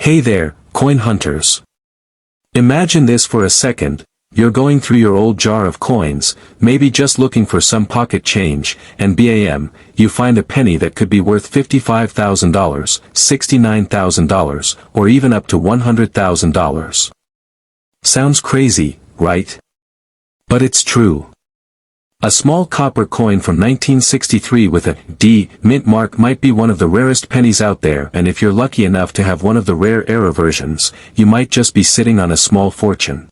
Hey there, coin hunters. Imagine this for a second. You're going through your old jar of coins, maybe just looking for some pocket change, and bam, you find a penny that could be worth $55,000, $69,000, or even up to $100,000. Sounds crazy, right? But it's true. A small copper coin from 1963 with a D mint mark might be one of the rarest pennies out there, and if you're lucky enough to have one of the rare era versions, you might just be sitting on a small fortune.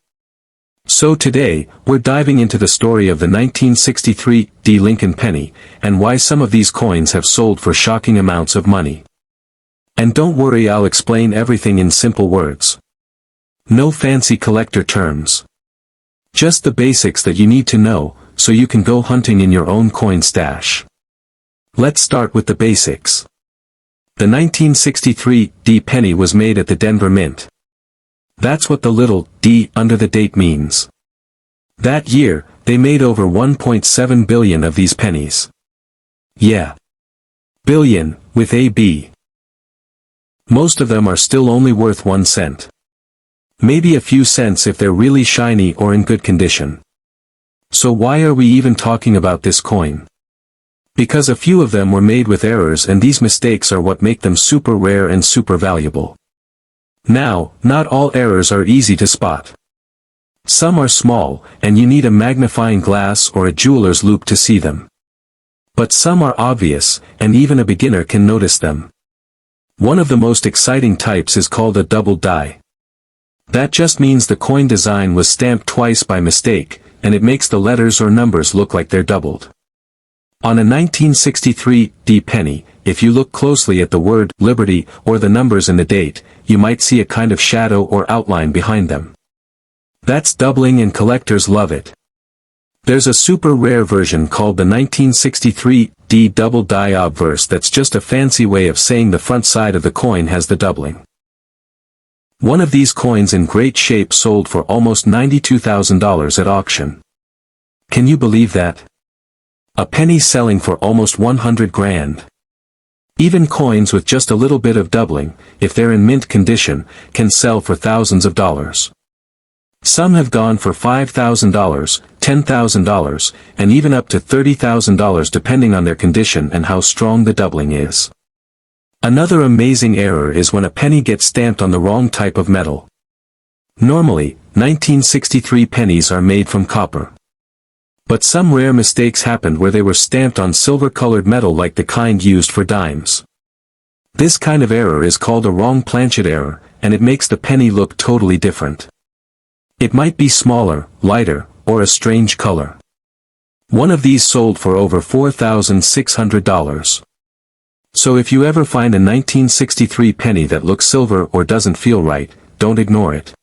So today, we're diving into the story of the 1963 D Lincoln penny, and why some of these coins have sold for shocking amounts of money. And don't worry, I'll explain everything in simple words. No fancy collector terms. Just the basics that you need to know, so you can go hunting in your own coin stash. Let's start with the basics. The 1963 D penny was made at the Denver Mint. That's what the little D under the date means. That year, they made over 1.7 billion of these pennies. Yeah. Billion, with a B. Most of them are still only worth 1 cent. Maybe a few cents if they're really shiny or in good condition. So why are we even talking about this coin? Because a few of them were made with errors, and these mistakes are what make them super rare and super valuable. Now, not all errors are easy to spot. Some are small, and you need a magnifying glass or a jeweler's loupe to see them. But some are obvious, and even a beginner can notice them. One of the most exciting types is called a double die. That just means the coin design was stamped twice by mistake, and it makes the letters or numbers look like they're doubled. On a 1963 D penny, if you look closely at the word Liberty or the numbers in the date, you might see a kind of shadow or outline behind them. That's doubling, and collectors love it. There's a super rare version called the 1963 D double die obverse that's just a fancy way of saying the front side of the coin has the doubling. One of these coins in great shape sold for almost $92,000 at auction. Can you believe that? A penny selling for almost 100 grand. Even coins with just a little bit of doubling, if they're in mint condition, can sell for thousands of dollars. Some have gone for $5,000, $10,000, and even up to $30,000 depending on their condition and how strong the doubling is. Another amazing error is when a penny gets stamped on the wrong type of metal. Normally, 1963 pennies are made from copper. But some rare mistakes happened where they were stamped on silver-colored metal, like the kind used for dimes. This kind of error is called a wrong planchet error, and it makes the penny look totally different. It might be smaller, lighter, or a strange color. One of these sold for over $4,600. So if you ever find a 1963 penny that looks silver or doesn't feel right, don't ignore it.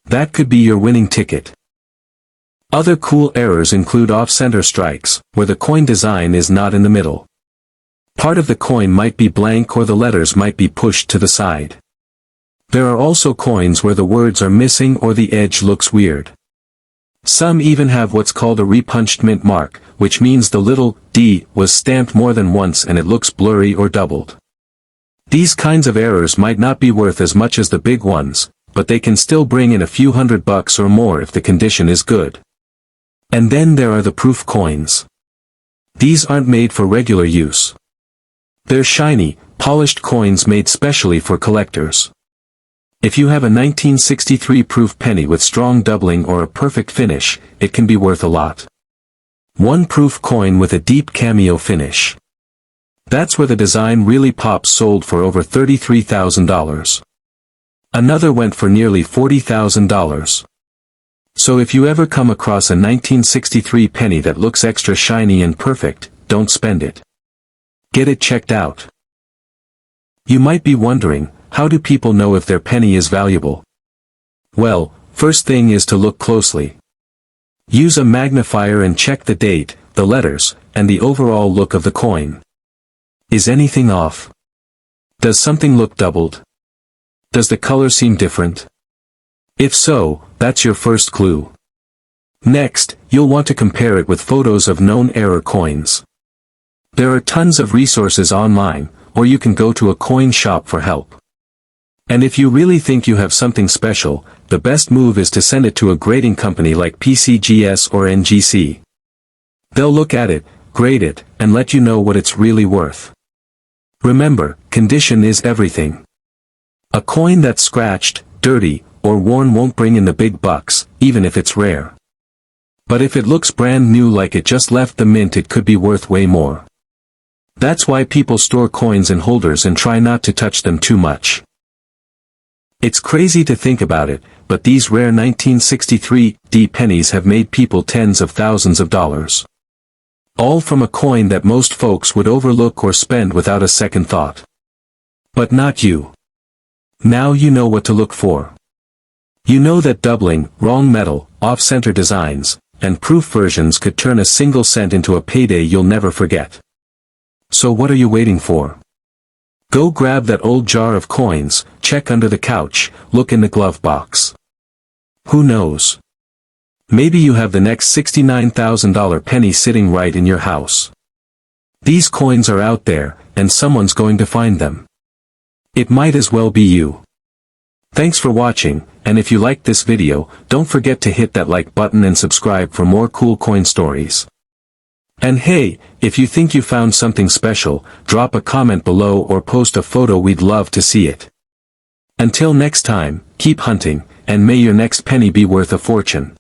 That could be your winning ticket. Other cool errors include off-center strikes, where the coin design is not in the middle. Part of the coin might be blank or the letters might be pushed to the side. There are also coins where the words are missing or the edge looks weird. Some even have what's called a repunched mint mark, which means the little D was stamped more than once and it looks blurry or doubled. These kinds of errors might not be worth as much as the big ones, but they can still bring in a few $100 or more if the condition is good. And then there are the proof coins. These aren't made for regular use. They're shiny, polished coins made specially for collectors. If you have a 1963 proof penny with strong doubling or a perfect finish, it can be worth a lot. One proof coin with a deep cameo finish. That's where the design really pops, sold for over $33,000. Another went for nearly $40,000. So if you ever come across a 1963 penny that looks extra shiny and perfect, don't spend it. Get it checked out. You might be wondering, how do people know if their penny is valuable? Well, first thing is to look closely. Use a magnifier and check the date, the letters, and the overall look of the coin. Is anything off? Does something look doubled? Does the color seem different? If so, that's your first clue. Next, you'll want to compare it with photos of known error coins. There are tons of resources online, or you can go to a coin shop for help. And if you really think you have something special, the best move is to send it to a grading company like PCGS or NGC. They'll look at it, grade it, and let you know what it's really worth. Remember, condition is everything. A coin that's scratched, dirty, or worn won't bring in the big bucks, even if it's rare. But if it looks brand new like it just left the mint, it could be worth way more. That's why people store coins in holders and try not to touch them too much. It's crazy to think about it, but these rare 1963 D pennies have made people tens of thousands of dollars. All from a coin that most folks would overlook or spend without a second thought. But not you. Now you know what to look for. You know that doubling, wrong metal, off-center designs, and proof versions could turn a single cent into a payday you'll never forget. So what are you waiting for? Go grab that old jar of coins, check under the couch, look in the glove box. Who knows? Maybe you have the next $69,000 penny sitting right in your house. These coins are out there, and someone's going to find them. It might as well be you. Thanks for watching, and if you liked this video, don't forget to hit that like button and subscribe for more cool coin stories. And hey, if you think you found something special, drop a comment below or post a photo, we'd love to see it. Until next time, keep hunting, and may your next penny be worth a fortune.